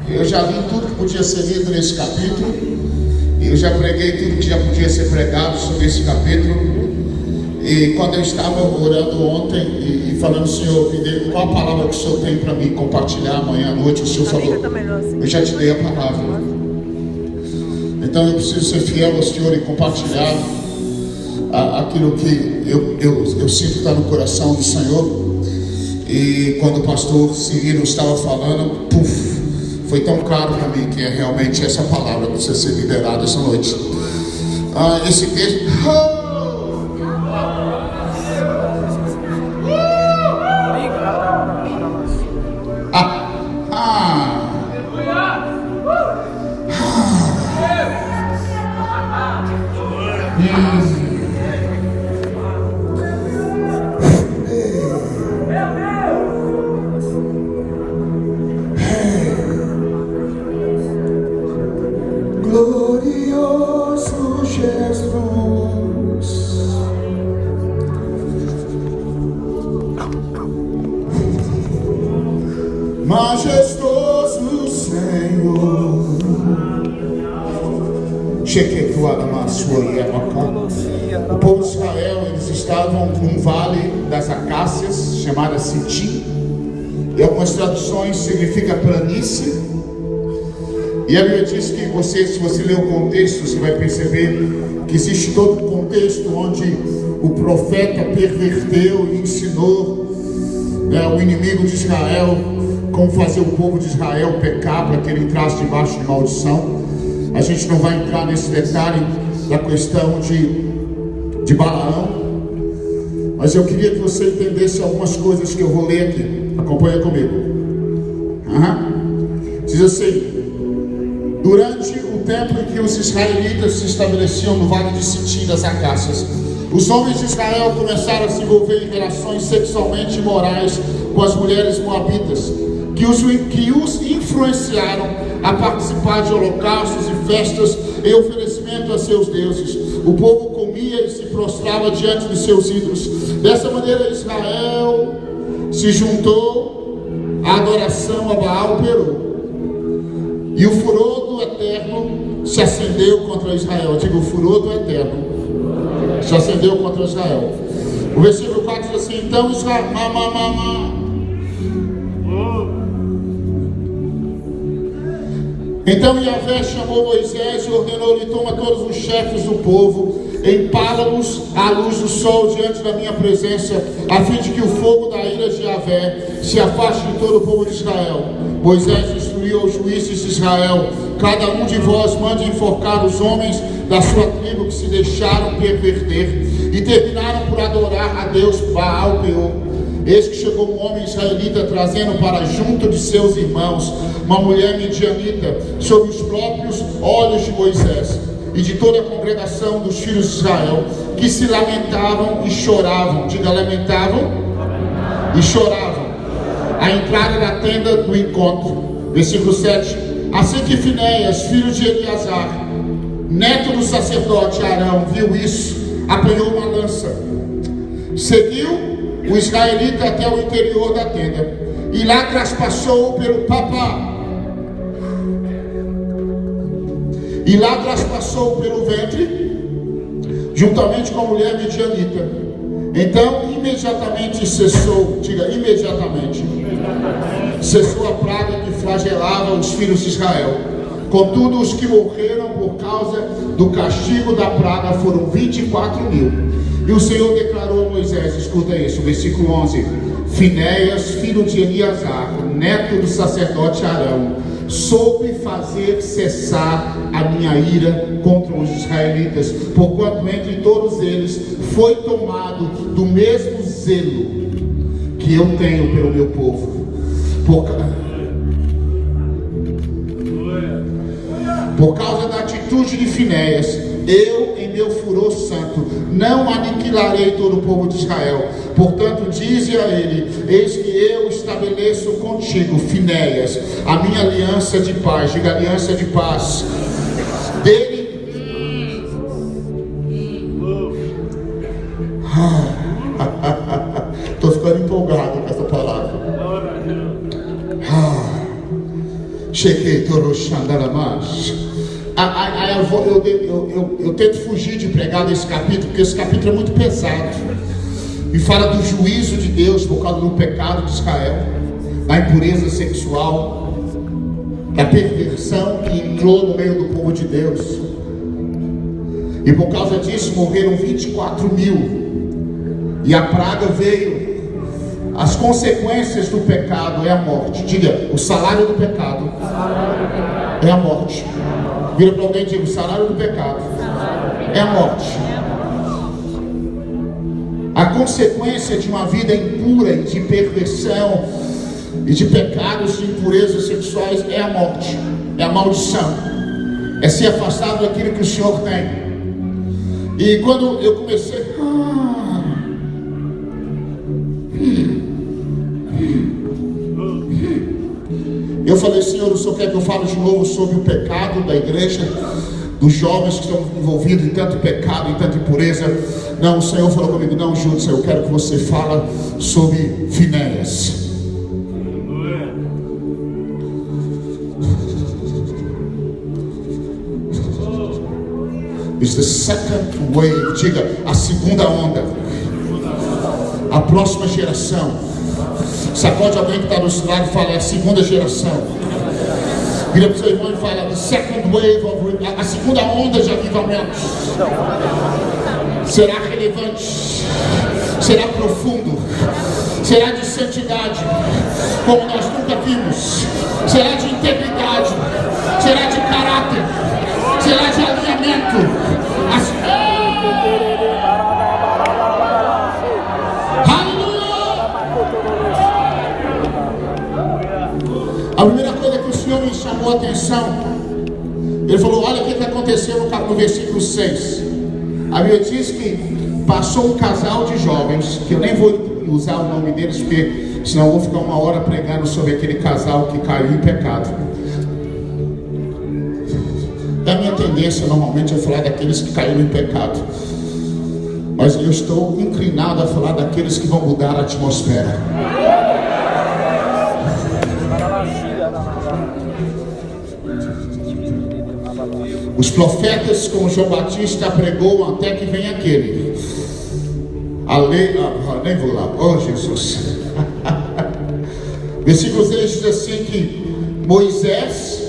Eu já li tudo que podia ser lido nesse capítulo. Eu já preguei tudo que já podia ser pregado sobre esse capítulo. E quando eu estava orando ontem e falando, Senhor, qual a palavra que o Senhor tem para mim compartilhar amanhã à noite, o Senhor falou, eu já te dei a palavra. Então eu preciso ser fiel ao Senhor e compartilhar aquilo que eu sinto estar no coração do Senhor. E quando o pastor Cirilo estava falando, foi tão claro para mim que realmente essa palavra precisa ser liberada essa noite. Esse texto... Glorioso Jesus, majestoso Senhor, o povo de Israel, eles estavam num vale das acácias, chamada Sitim. Em algumas traduções significa planície. E a Bíblia diz que se você ler o contexto, você vai perceber que existe todo um contexto onde o profeta perverteu e ensinou o inimigo de Israel como fazer o povo de Israel pecar para que ele entrasse debaixo de maldição. A gente não vai entrar nesse detalhe da questão de Balaão, mas eu queria que você entendesse algumas coisas que eu vou ler aqui. Acompanha comigo. Diz assim: durante o tempo em que os israelitas se estabeleciam no vale de Sitim das Acácias, os homens de Israel começaram a se envolver em relações sexualmente imorais com as mulheres moabitas, que os influenciaram a participar de holocaustos e festas em oferecimento a seus deuses. O povo comia e se prostrava diante de seus ídolos. Dessa maneira Israel se juntou à adoração a Baal Perú. E o furor do Eterno se acendeu contra Israel. Diga, o furor do Eterno se acendeu contra Israel. O versículo 4 diz assim: então Israel... Então Yahvé chamou Moisés e ordenou-lhe: toma todos os chefes do povo, empala-os à luz do sol diante da minha presença, a fim de que o fogo da ira de Yahvé se afaste de todo o povo de Israel. Moisés instruiu aos juízes de Israel: cada um de vós mande enforcar os homens da sua tribo que se deixaram perverter e terminaram por adorar a Deus Baal Peor. Eis que chegou um homem israelita trazendo para junto de seus irmãos uma mulher midianita, sob os próprios olhos de Moisés e de toda a congregação dos filhos de Israel, que se lamentavam e choravam. Diga, lamentavam e choravam à entrada da tenda do encontro. Versículo 7. Assim que Finéias, filho de Eleazar, neto do sacerdote Arão, viu isso, apanhou uma lança, seguiu o israelita até o interior da tenda e lá traspassou pelo ventre, juntamente com a mulher midianita. Então imediatamente cessou, diga, imediatamente cessou a praga que flagelava os filhos de Israel. Contudo, os que morreram por causa do castigo da praga foram 24.000. E o Senhor declarou a Moisés, escuta isso, versículo 11: Finéias, filho de Eleazar, neto do sacerdote Arão, soube fazer cessar a minha ira contra os israelitas, porquanto entre todos eles foi tomado do mesmo zelo que eu tenho pelo meu povo. Por causa da atitude de Finéias, eu, em meu furor santo, não aniquilarei todo o povo de Israel. Portanto, dize a ele: eis que eu estabeleço contigo, Finéias, a minha aliança de paz. Diga, aliança de paz. Dele. Estou ficando empolgado com essa palavra. Eu tento fugir de pregar desse capítulo, porque esse capítulo é muito pesado e fala do juízo de Deus por causa do pecado de Israel, da impureza sexual, da perversão que entrou no meio do povo de Deus, e por causa disso morreram 24 mil, e a praga veio. As consequências do pecado é a morte. Diga, o salário do pecado é a morte. Vira para alguém e diga, o salário do pecado é a morte. A consequência de uma vida impura e de perversão e de pecados de impurezas sexuais é a morte, é a maldição, é ser afastado daquilo que o Senhor tem. E quando eu comecei eu falei, Senhor, o Senhor quer que eu fale de novo sobre o pecado da igreja, dos jovens que estão envolvidos em tanto pecado, em tanta impureza? Não, o Senhor falou comigo, não, Júlio, eu quero que você fale sobre Finéias. It's the second wave. Diga, a segunda onda, a próxima geração. Sacode alguém que está do seu lado e fala, é a segunda geração. Vira para o seu irmão e fala, the second wave of, a segunda onda de avivamento. Será relevante, será profundo, será de santidade, como nós nunca vimos, será de integridade, será de caráter, será de alinhamento. A primeira coisa que o Senhor me chamou a atenção, Ele falou, olha o que aconteceu no versículo 6. A Bíblia diz que passou um casal de jovens, que eu nem vou usar o nome deles, porque senão eu vou ficar uma hora pregando sobre aquele casal que caiu em pecado. A minha tendência normalmente é falar daqueles que caíram em pecado, mas eu estou inclinado a falar daqueles que vão mudar a atmosfera. Os profetas, como João Batista pregou, até que vem aquele. Nem vou lá, oh Jesus. Versículo 6 diz assim que Moisés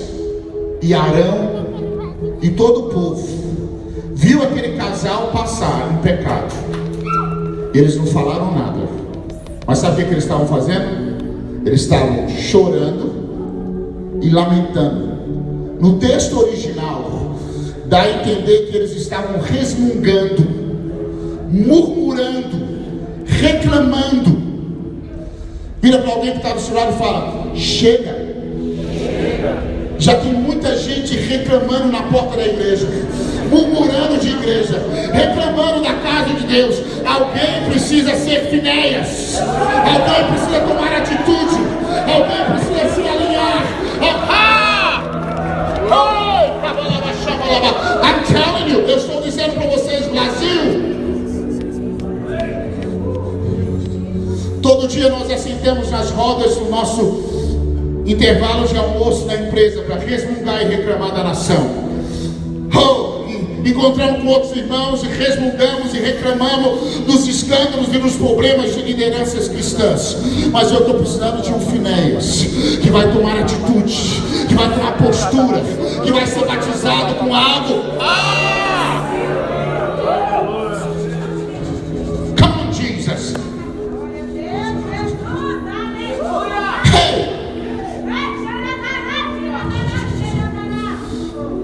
e Arão e todo o povo viu aquele casal passar em pecado. Eles não falaram nada, mas sabe o que eles estavam fazendo? Eles estavam chorando e lamentando. No texto original dá a entender que eles estavam resmungando, murmurando, reclamando. Vira para alguém que está do seu lado e fala, chega. Já tem muita gente reclamando na porta da igreja, murmurando de igreja, reclamando da casa de Deus. Alguém precisa ser Finéias, alguém precisa tomar atitude, alguém precisa se alinhar. I'm telling you, eu estou dizendo para vocês, Brasil, todo dia nós assentamos nas rodas do nosso intervalo de almoço na empresa para resmungar e reclamar da nação. Encontramos com outros irmãos e resmungamos e reclamamos dos escândalos e dos problemas de lideranças cristãs. Mas eu estou precisando de um Finéias que vai tomar atitude, que vai tomar postura, que vai ser batizado com algo. Come on, Jesus.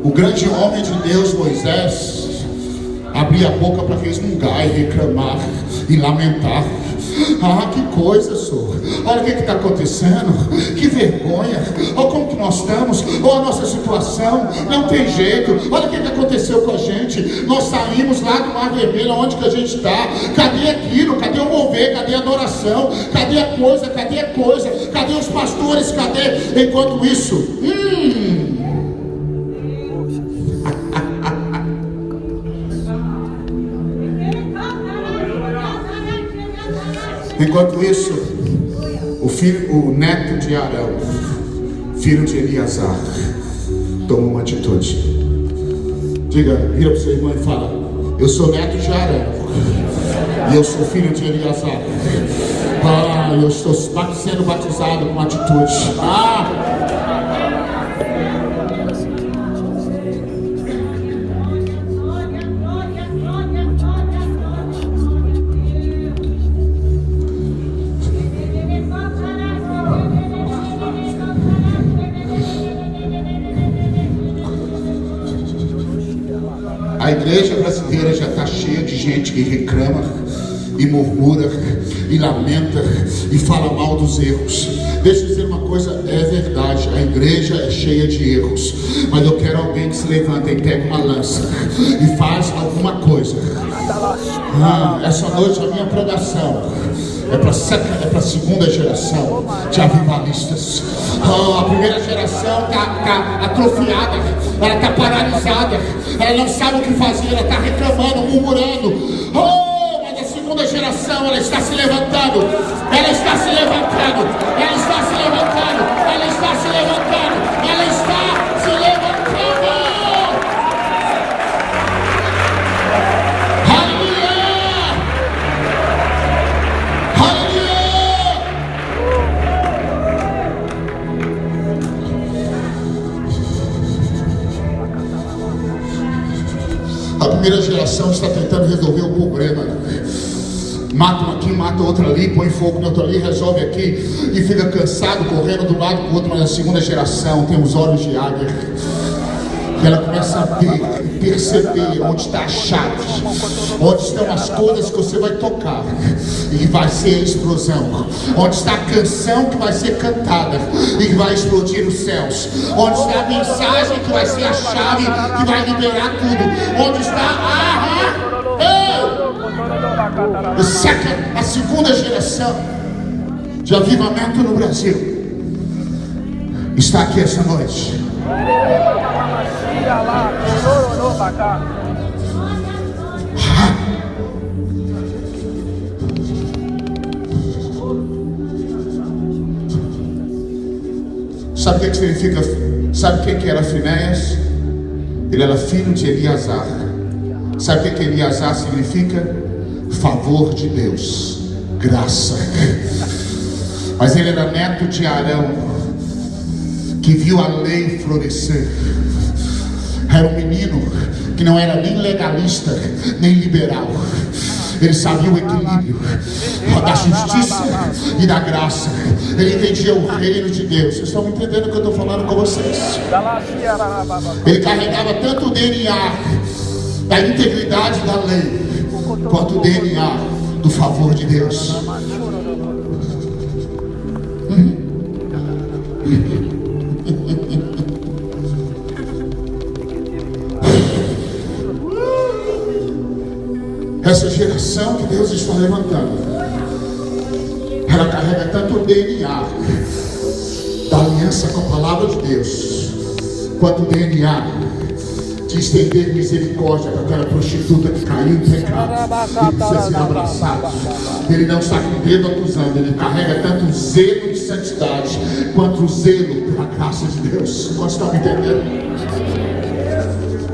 O grande homem de Deus, Moisés, abria a boca para resmungar e reclamar e lamentar. Que coisa, Senhor. Olha o que está acontecendo. Que vergonha. Olha como que nós estamos. Olha a nossa situação. Não tem jeito. Olha o que aconteceu com a gente. Nós saímos lá do Mar Vermelho, onde que a gente está. Cadê aquilo? Cadê o mover? Cadê a adoração? Cadê a coisa? Cadê a coisa? Cadê os pastores? Cadê? Enquanto isso, Enquanto isso, o neto de Arão, filho de Eleazar, tomou uma atitude. Diga, vira para o seu irmão e fala: eu sou neto de Arão e eu sou filho de Eleazar. Eu estou sendo batizado com atitude. A igreja brasileira já está cheia de gente que reclama e murmura e lamenta e fala mal dos erros. Deixa eu dizer uma coisa, é verdade, a igreja é cheia de erros, mas eu quero alguém que se levanta e pega uma lança e faz alguma coisa. Essa noite a minha pregação é para a segunda geração de avivalistas. A primeira geração está atrofiada, ela está paralisada, ela não sabe o que fazer, ela está reclamando, murmurando. Mas a segunda geração, ela está se levantando, ela está se levantando, ela está se levantando, ela está se levantando, ela está se levantando. Aleluia! Aleluia! A primeira geração está tentando resolver o problema. Mata um aqui, mata outro ali, põe fogo no outro ali, resolve aqui e fica cansado, correndo de um lado para o outro. Mas a segunda geração tem os olhos de águia, e ela começa a ver, perceber onde está a chave, onde estão as coisas que você vai tocar e vai ser a explosão, onde está a canção que vai ser cantada e que vai explodir os céus, onde está a mensagem que vai ser a chave que vai liberar tudo, onde está a segunda geração de avivamento no Brasil está aqui essa noite. Sabe o que significa? Sabe quem que era Finéias? Ele era filho de Eleazar. Sabe o que Eleazar significa? Favor de Deus, graça. Mas ele era neto de Arão, que viu a lei florescer. Era um menino que não era nem legalista, nem liberal. Ele sabia o equilíbrio da justiça e da graça. Ele entendia o reino de Deus. Vocês estão entendendo o que eu estou falando com vocês? Ele carregava tanto o DNA da integridade da lei, quanto o DNA do favor de Deus. Essa geração que Deus está levantando, ela carrega tanto o DNA da aliança com a palavra de Deus, quanto o DNA de estender misericórdia para aquela prostituta que caiu em pecado e precisa ser abraçada. Ele não está com o dedo acusando, ele carrega tanto o zelo de santidade quanto o zelo pela graça de Deus. Vocês estão me entendendo?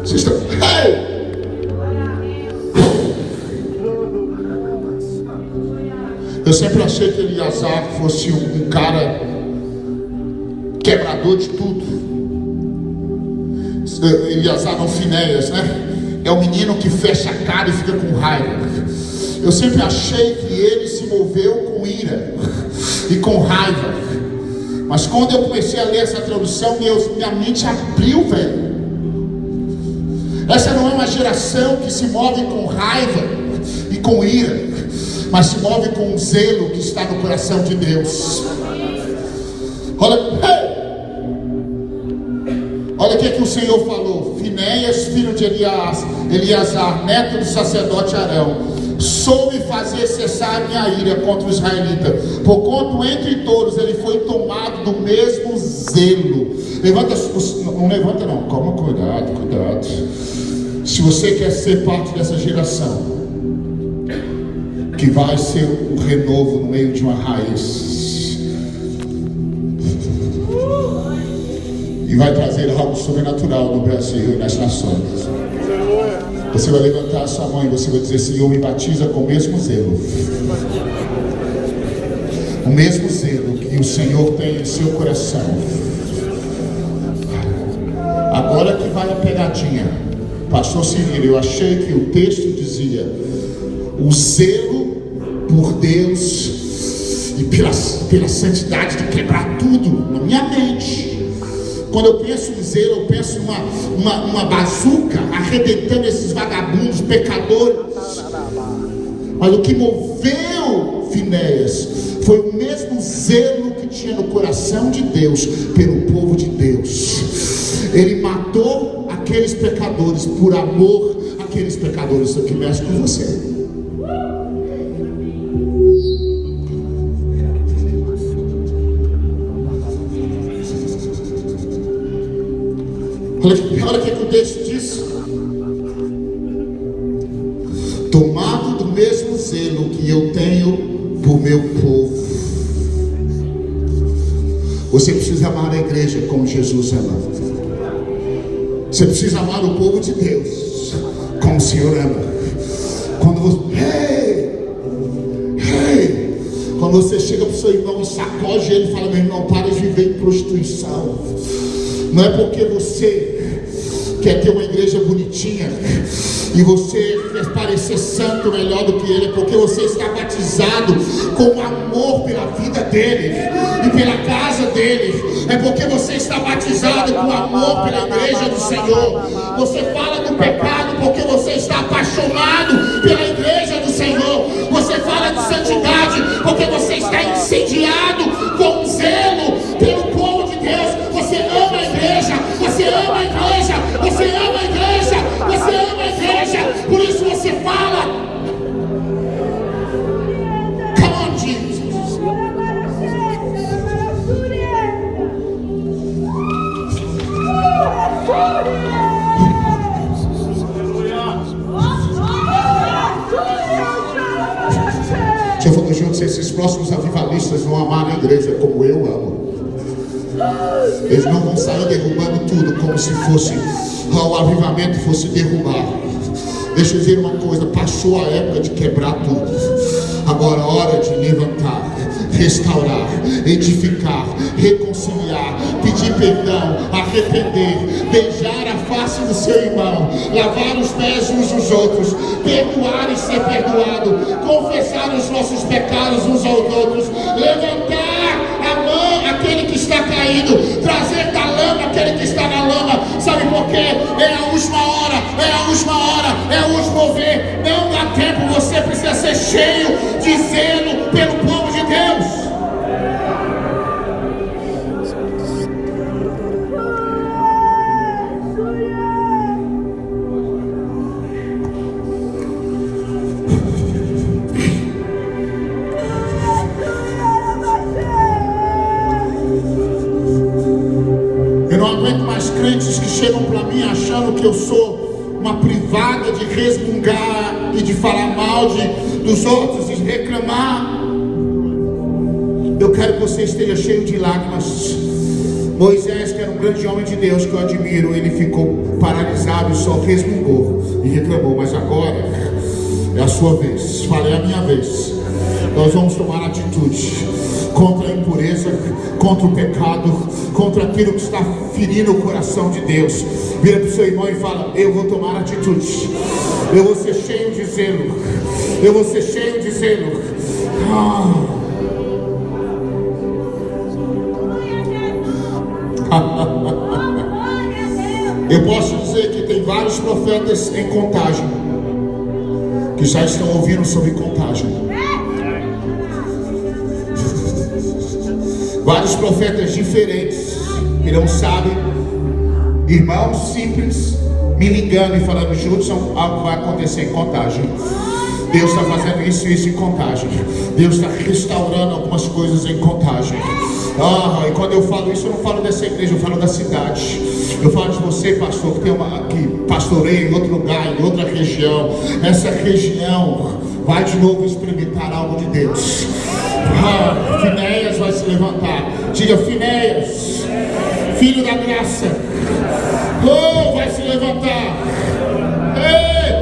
Vocês estão... Hey! Eu sempre achei que Eleazar fosse um cara quebrador de tudo. Eleazar não, Finéias, né? É o menino que fecha a cara e fica com raiva. Eu sempre achei que ele se moveu com ira e com raiva. Mas quando eu comecei a ler essa tradução, minha mente abriu, velho. Essa não é uma geração que se move com raiva e com ira, mas se move com um zelo que está no coração de Deus. Olha o que o Senhor falou. Finéias, filho de Eleazar, neto do sacerdote Arão, soube fazer cessar a minha ira contra o israelita, porquanto entre todos ele foi tomado do mesmo zelo. Não levanta não, calma, cuidado. Se você quer ser parte dessa geração que vai ser um renovo no meio de uma raiz, e vai trazer algo sobrenatural no Brasil e nas nações. Você vai levantar a sua mão e você vai dizer: Senhor, me batiza com o mesmo zelo. O mesmo zelo que o Senhor tem em seu coração. Agora que vai a pegadinha. Pastor Cirilo, eu achei que o texto dizia: o zelo por Deus e pela santidade de quebrar tudo na minha mente. Quando eu penso em zelo, eu penso uma bazuca arrebentando esses vagabundos, pecadores. Mas o que moveu Finéias foi o mesmo zelo que tinha no coração de Deus pelo povo de Deus. Ele matou aqueles pecadores por amor àqueles pecadores. Isso aqui mexe com você. Olha o que o texto diz: tomado do mesmo zelo que eu tenho por meu povo. Você precisa amar a igreja como Jesus ama. Você precisa amar o povo de Deus como o Senhor ama. Quando você, quando você chega para o seu irmão e sacode ele e fala: meu irmão, para de viver em prostituição. Não é porque você quer ter uma igreja bonitinha e você quer parecer santo melhor do que ele, é porque você está batizado com amor pela vida dele e pela casa dele. É porque você está batizado com amor pela igreja do Senhor. Você fala do pecado porque você está apaixonado pela igreja do Senhor. Você fala de santidade porque você está incendiado com zelo pelo povo de Deus. Você ama a igreja, você ama a igreja, você ama a igreja, você ama a igreja. Por isso você fala: come on, Jesus. Se eu for junto, esses próximos avivalistas vão amar a igreja como eu amo. Eles não vão sair derrubando tudo como se fosse o avivamento fosse derrubar. Deixa eu dizer uma coisa: passou a época de quebrar tudo. Agora é hora de levantar, restaurar, edificar, reconciliar, pedir perdão, arrepender, beijar a face do seu irmão, lavar os pés uns dos outros, perdoar e ser perdoado, confessar os nossos pecados uns aos outros, levantar a mão aquele que está caído, trazer da lama aquele que está na lama. Sabe por quê? É a última hora, é a última hora, é o último mover. Não dá tempo, você precisa ser cheio de zelo pelo povo de Deus. Eu não aguento mais crentes que chegam para mim achando que eu sou uma privada de resmungar e de falar mal dos outros e de reclamar. Eu quero que você esteja cheio de lágrimas. Moisés, que era um grande homem de Deus que eu admiro, ele ficou paralisado e só resmungou e reclamou. Mas agora é a sua vez. Falei, é a minha vez. Nós vamos tomar atitude contra a impureza, contra o pecado, contra aquilo que está ferindo o coração de Deus. Vira para o seu irmão e fala: eu vou tomar atitude. Eu vou ser cheio de zelo. Eu vou ser cheio de zelo. Eu posso dizer que tem vários profetas em Contagem que já estão ouvindo sobre Contagem. Vários profetas diferentes que não sabem, irmãos simples me ligando e falando: Judson, algo vai acontecer em Contagem. Deus está fazendo isso e isso em Contagem. Deus está restaurando algumas coisas em Contagem. E quando eu falo isso, eu não falo dessa igreja, eu falo da cidade. Eu falo de você, pastor, que pastoreia em outro lugar, em outra região. Essa região vai de novo experimentar algo de Deus. Finéias vai se levantar. Diga: Finéias, Filho da graça. Oh, vai se levantar. Ei!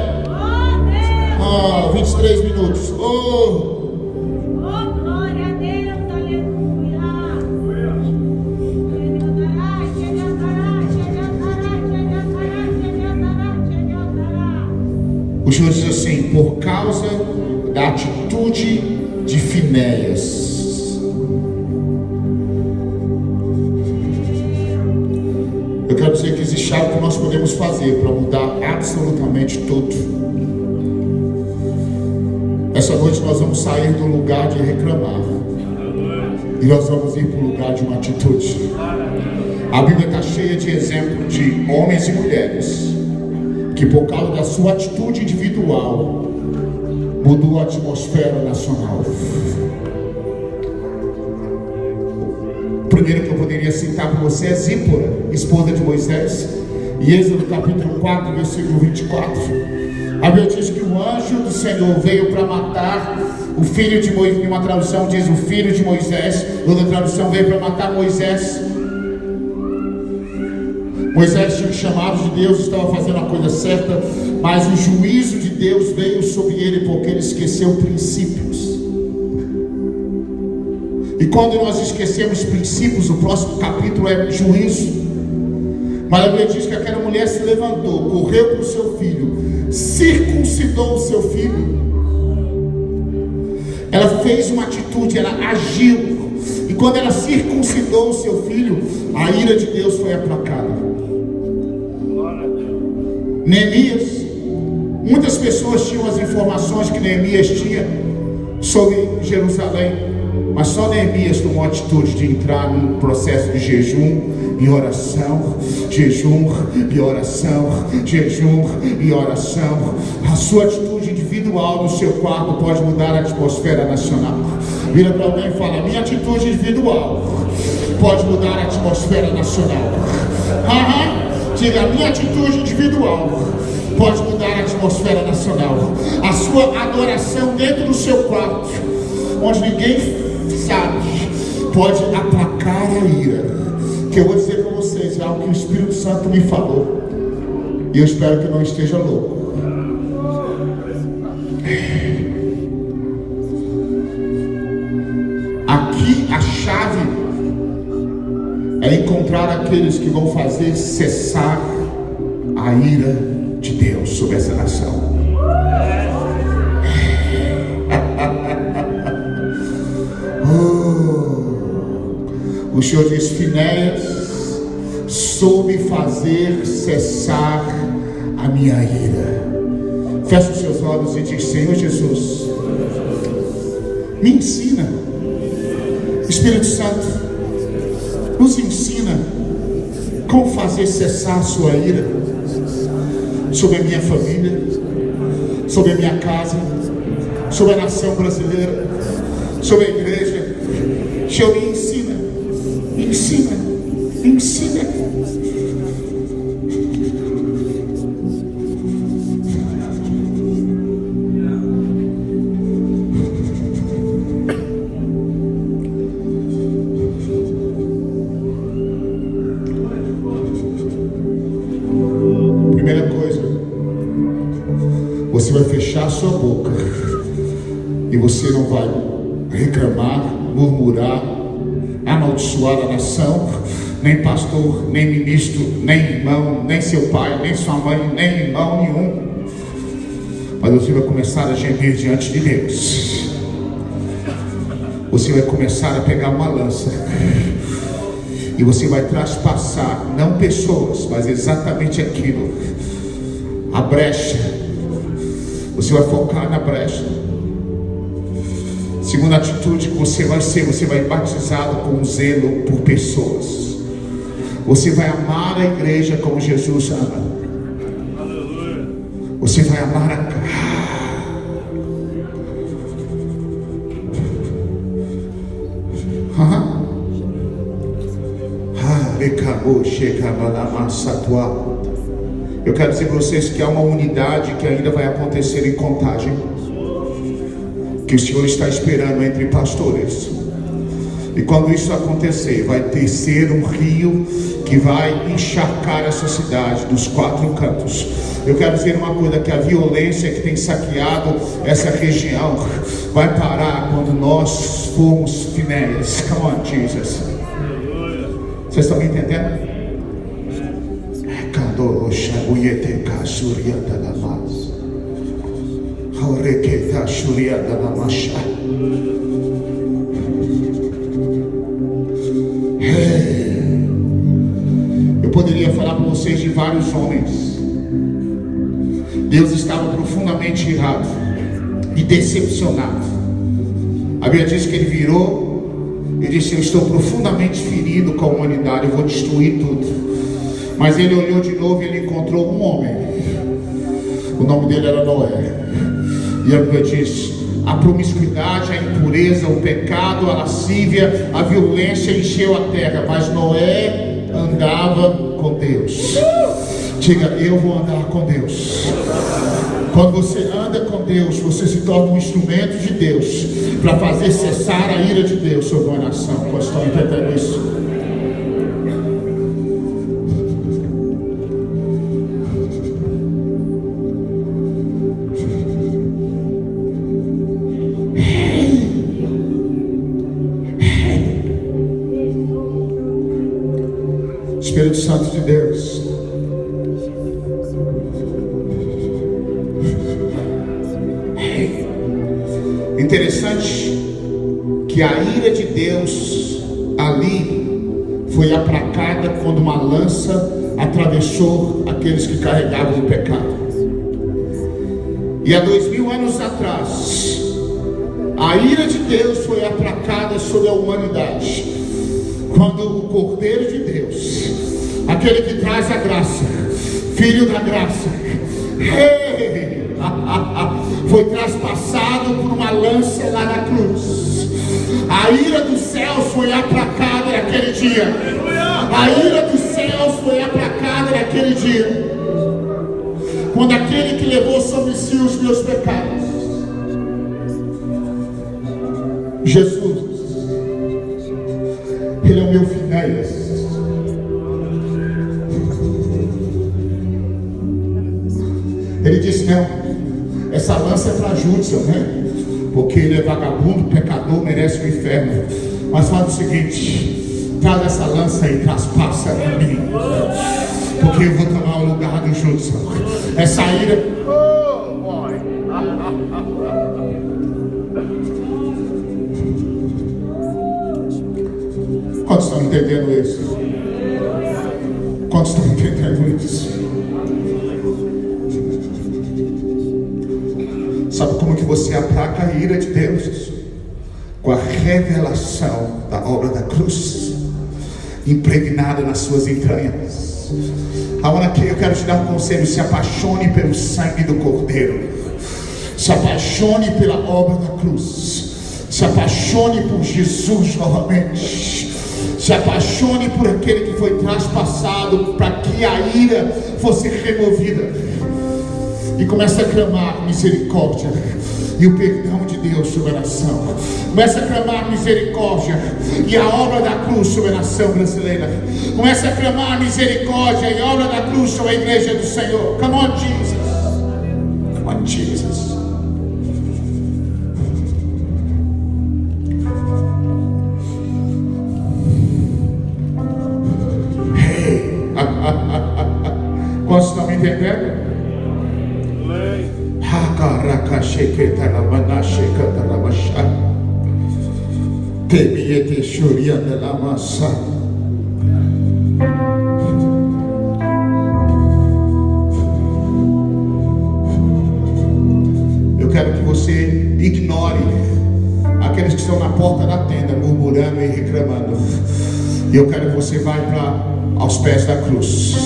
23 minutos. Oh! Glória a Deus, aleluia. O Senhor diz assim: por causa da atitude de Finéias. Eu quero dizer que existe algo que nós podemos fazer para mudar absolutamente tudo. Essa noite nós vamos sair do lugar de reclamar e nós vamos ir para o lugar de uma atitude. A Bíblia está cheia de exemplos de homens e mulheres que, por causa da sua atitude individual, mudou a atmosfera nacional. O primeiro que eu poderia citar para você é Zípora, esposa de Moisés, em Êxodo capítulo 4, versículo 24. A Bíblia diz que o anjo do Senhor veio para matar o filho de Moisés. Em uma tradução diz o filho de Moisés, outra tradução veio para matar Moisés. Moisés tinha um chamado de Deus, estava fazendo a coisa certa, mas o juízo de Deus veio sobre ele porque ele esqueceu princípios. E quando nós esquecemos princípios, o próximo capítulo é juízo. Mas a Bíblia diz que aquela mulher se levantou, correu para o seu filho, circuncidou o seu filho. Ela fez uma atitude, ela agiu. E quando ela circuncidou o seu filho, a ira de Deus foi aplacada. Neemias, muitas pessoas tinham as informações que Neemias tinha sobre Jerusalém, mas só Neemias tomou a atitude de entrar num processo de jejum e oração, jejum e oração, jejum e oração. A sua atitude individual no seu quarto pode mudar a atmosfera nacional. Vira para alguém e fala: minha atitude individual pode mudar a atmosfera nacional. Diga: minha atitude individual pode mudar a atmosfera nacional. A sua adoração dentro do seu quarto, onde ninguém sabe, pode aplacar a ira. Que eu vou dizer para vocês, é algo que o Espírito Santo me falou, e eu espero que não esteja louco. Aqui a chave é encontrar aqueles que vão fazer cessar a ira de Deus sobre essa nação. O Senhor diz: Finéias soube fazer cessar a minha ira. Feche os seus olhos e diz: Senhor Jesus, me ensina. Espírito Santo, nos ensina como fazer cessar a sua ira sobre a minha família, sobre a minha casa, sobre a nação brasileira, sobre a igreja. Senhor, me ensina, me ensina, me ensina. Primeira coisa, você vai fechar a sua boca e você não vai reclamar, murmurar, amaldiçoar a nação, nem pastor, nem ministro, nem irmão, nem seu pai, nem sua mãe, nem irmão nenhum. Mas você vai começar a gemer diante de Deus. Você vai começar a pegar uma lança e você vai traspassar, não pessoas, mas exatamente aquilo, a brecha. Você vai focar na brecha. Segunda atitude que você vai ser, você vai batizado com zelo por pessoas. Você vai amar a igreja como Jesus ama. Você vai amar a casa. Eu quero dizer para vocês que há uma unidade que ainda vai acontecer em Contagem, que o Senhor está esperando entre pastores. E quando isso acontecer, vai descer um rio que vai encharcar essa cidade dos 4 cantos. Eu quero dizer uma coisa, que a violência que tem saqueado essa região vai parar quando nós formos Finéias. Come on, Jesus. Vocês estão me entendendo? Eu poderia falar para vocês de vários homens. Deus estava profundamente irado e decepcionado. A Bíblia diz que ele virou e disse: eu estou profundamente ferido com a humanidade, eu vou destruir tudo. Mas ele olhou de novo e ele encontrou um homem. O nome dele era Noé. E a Bíblia diz: a promiscuidade, a impureza, o pecado, a lascívia, a violência encheu a terra, mas Noé andava com Deus. Diga: eu vou andar com Deus. Quando você anda com Deus, você se torna um instrumento de Deus para fazer cessar a ira de Deus sobre uma nação. Vocês estão entendendo isso? Espírito Santo de Deus, interessante que a ira de Deus ali foi aplacada quando uma lança atravessou aqueles que carregavam o pecado. E há 2000 anos atrás, a ira de Deus foi aplacada sobre a humanidade quando o Cordeiro de Deus, aquele que traz a graça, Filho da graça, foi traspassado por uma lança lá na cruz. A ira dos céus foi aplacada naquele dia. A ira dos céus foi aplacada naquele dia, quando aquele que levou sobre si os meus pecados, Jesus, Ele é o meu Finéias. Ele disse: não, essa lança é para Judson, né? Porque ele é vagabundo, pecador, merece o inferno. Mas fala o seguinte: traz essa lança e traspassa a mim, porque eu vou tomar o lugar do Judson. Essa ira. Quantos estão entendendo isso? Quantos estão entendendo isso? Sabe como que você aplaca a ira de Deus? Com a revelação da obra da cruz impregnada nas suas entranhas. Eu quero te dar um conselho: se apaixone pelo sangue do Cordeiro, se apaixone pela obra da cruz, se apaixone por Jesus novamente, se apaixone por aquele que foi traspassado para que a ira fosse removida. E começa a clamar misericórdia e o perdão de Deus sobre a nação. Começa a clamar misericórdia e a obra da cruz sobre a nação brasileira. Começa a clamar misericórdia e a obra da cruz sobre a igreja do Senhor. Come on, Jesus. Come on, Jesus. Hey. Quantos estão me entendendo? Eu quero que você ignore aqueles que estão na porta da tenda murmurando e reclamando. E eu quero que você vá aos pés da cruz,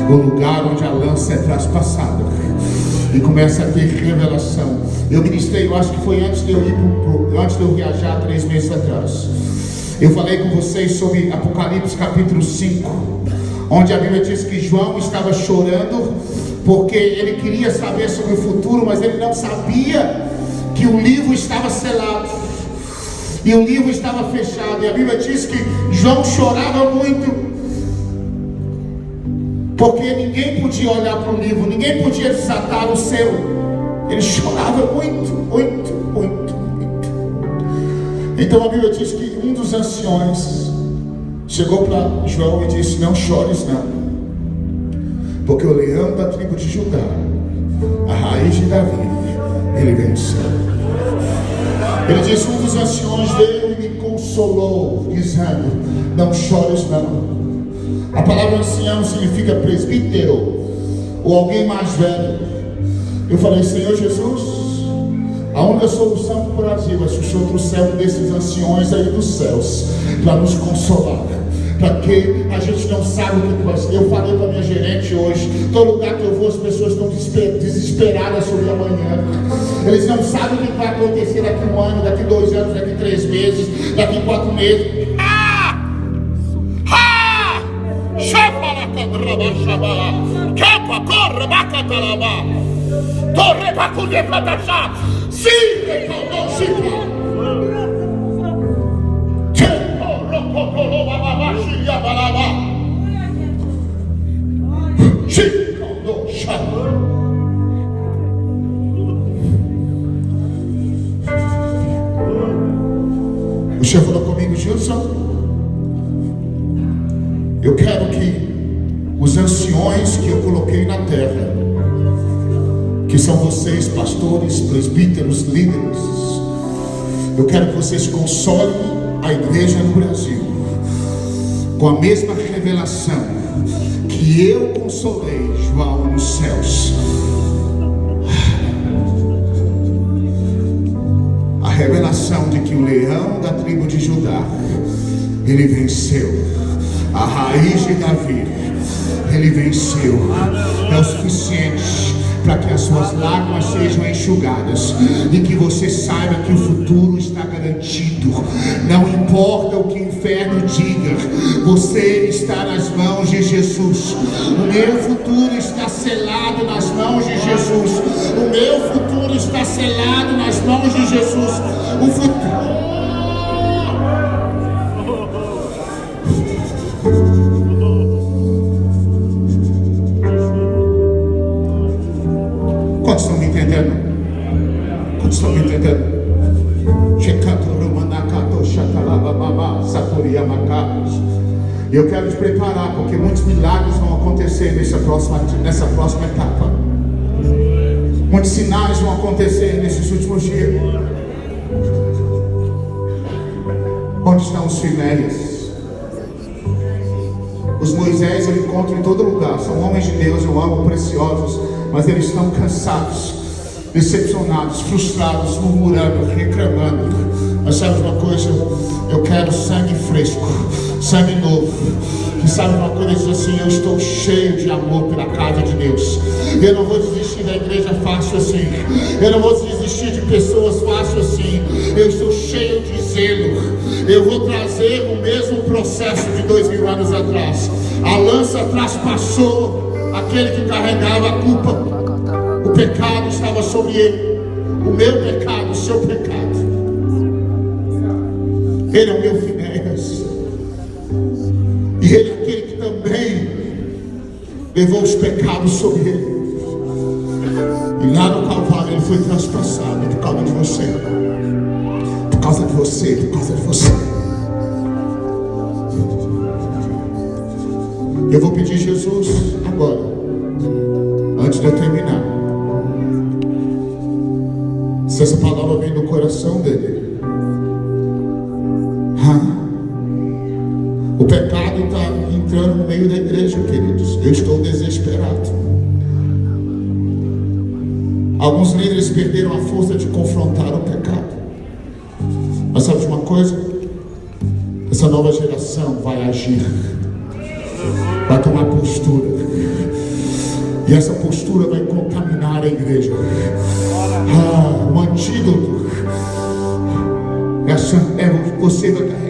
o lugar onde a lança é traspassada, e começa a ter revelação. Eu ministrei, eu acho que foi antes de eu viajar 3 meses atrás. Eu falei com vocês sobre Apocalipse capítulo 5, onde a Bíblia diz que João estava chorando porque ele queria saber sobre o futuro, mas ele não sabia que o livro estava selado. E o livro estava fechado. E a Bíblia diz que João chorava muito, porque ninguém podia olhar para o livro, ninguém podia desatar o selo. Ele chorava muito, muito, muito, muito. Então a Bíblia diz que um dos anciões chegou para João e disse: não chores não, porque o leão da tribo de Judá, a raiz de Davi, ele venceu. Ele disse: um dos anciões veio e me consolou, dizendo: não chores não. A palavra ancião significa presbítero, ou alguém mais velho. Eu falei: Senhor Jesus, a única solução para o Brasil é se o Senhor trouxer um desses anciões aí dos céus para nos consolar, para que a gente não sabe o que vai ser. Eu falei para a minha gerente hoje: todo lugar que eu vou, as pessoas estão desesperadas sobre amanhã. Eles não sabem o que vai acontecer daqui 1 ano, daqui 2 anos, daqui 3 meses, daqui 4 meses. O Senhor falou comigo: Gilson, eu quero que os anciões que eu coloquei na terra, que são vocês, pastores, presbíteros, líderes, eu quero que vocês consolem a igreja no Brasil com a mesma revelação que eu consolei João nos céus. A revelação de que o leão da tribo de Judá, ele venceu. A raiz de Davi, ele venceu. É o suficiente para que as suas lágrimas sejam enxugadas e que você saiba que o futuro está garantido. Não importa o que o inferno diga, você está nas mãos de Jesus. O meu futuro está selado nas mãos de Jesus. O meu futuro está selado nas mãos de Jesus. O futuro. Quantos estão me entendendo? Quantos estão me entendendo? Eu quero te preparar, porque muitos milagres vão acontecer nessa próxima etapa. Muitos sinais vão acontecer nesses últimos dias. Onde estão os Finéias? Os Moisés eu encontro em todo lugar. São homens de Deus, eu amo, preciosos, mas eles estão cansados, decepcionados, frustrados, murmurando, reclamando. Mas sabe uma coisa? Eu quero sangue fresco, sangue novo. Que sabe uma coisa? Diz assim: eu estou cheio de amor pela casa de Deus. Eu não vou desistir da igreja fácil assim. Eu não vou desistir de pessoas fácil assim. Eu estou cheio de zelo. Eu vou trazer o mesmo processo de 2000 anos atrás. A lança traspassou aquele que carregava a culpa. O pecado estava sobre ele. O meu pecado, o seu pecado. Ele é o meu Finéias. E ele é aquele que também levou os pecados sobre ele. E lá no Calvário ele foi traspassado por causa de você. Por causa de você, por causa de você. Eu vou pedir Jesus agora, antes de eu terminar, se essa palavra vem do coração dele. O pecado está entrando no meio da igreja, queridos. Eu estou desesperado. Alguns líderes perderam a força de confrontar o pecado. Mas sabe de uma coisa? Essa nova geração vai agir, vai tomar postura, e essa postura vai contaminar a igreja. O antídoto você vai carregar.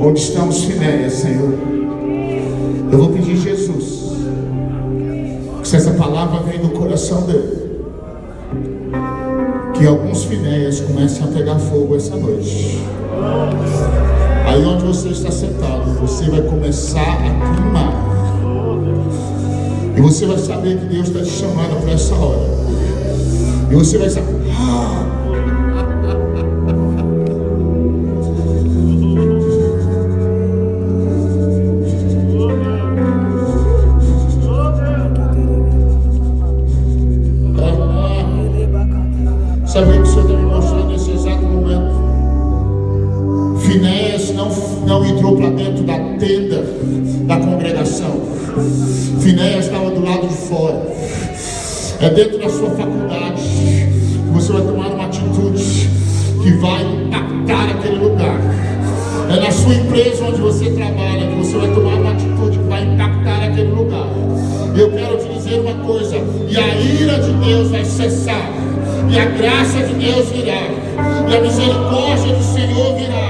Onde estão os Finéias, Senhor? Eu vou pedir Jesus, que se essa palavra vem do coração dele, que alguns Finéias comecem a pegar fogo essa noite. Aí onde você está sentado, você vai começar a queimar. E você vai saber que Deus está te chamando para essa hora. E você vai saber. Sabe o que o Senhor está me mostrando nesse exato momento? Finéias não entrou para dentro da tenda da congregação. Finéias estava do lado de fora. É dentro da sua faculdade que você vai tomar uma atitude que vai impactar aquele lugar. É na sua empresa onde você trabalha que você vai tomar uma atitude que vai impactar aquele lugar. E eu quero te dizer uma coisa: e a ira de Deus vai cessar, e a graça de Deus virá, e a misericórdia do Senhor virá.